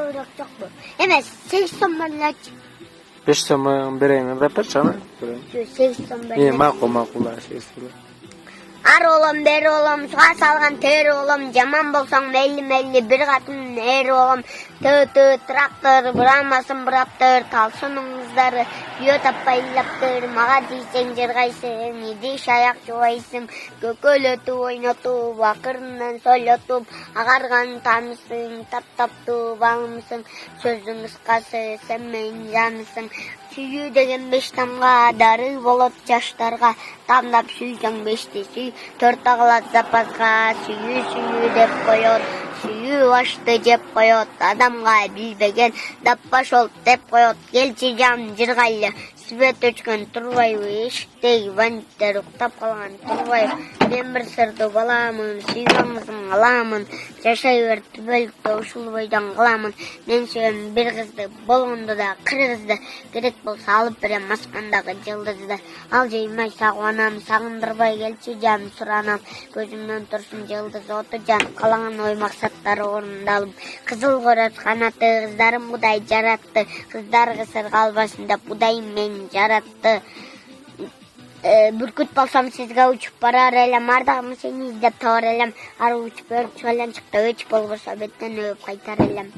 көбірек жоқ бұл. Емес, 8 сом барын айтшы. 5 сом берейін, деп берші ана? 8 сом барын. Мақұл, 8 сом. Ар олам, бер олам, суға салған тер олам, жаман болсаң мәйлі, бір қатын әр олам, трактор, бұрамасын бұраптыр, талшыныңыздары, үйе таппай лаптыр, маға дейсен жырғайсың, еде шаяқ жуайсың, көкөлөту ойнату, бақырынан солету, ағарған танысың, таптапту балымсың, сөздің ысқасы, сен мен жанысың, сүйі деген 5 тамға, дары болот жаштарға, тамдап сүйсің 5-те сүй, 4 ағылат запасқа, сүйі деп қойот, сүйі ашты жеп қойот, адамға білбеген, даппаш ол деп қойот, келші жан жырғайлы, свет өчкен тұрбайбы, ешіктегі бандиттер ұқтап қалған тұрбайбы, мен бір сырды баламын, сүйгеніңізін аламын, жашай бер түбелікті ұшыл бойдан қаламын, мен сүйген бір қызды, болғанды да қырғызды, керек болса алып берем аспандағы жылдызды, ал жеймай сағуанам, сағындырбай келші жан сұранам, көзімнен тұрсын жылдыз оты жан, қалаған ой мақсаттары орындалып, қызыл қораз қанаты, қыздарым бұдай жаратты, қыздар қысыр қалбасында бұдай мен жаратты. Бүркіт болсам сізге ұчып барар әлем, ардағым сені іздеп тауар әлем, ары ұчып өріп шығалан шықты, өчіп болғырса беттен өп қайтар әлем.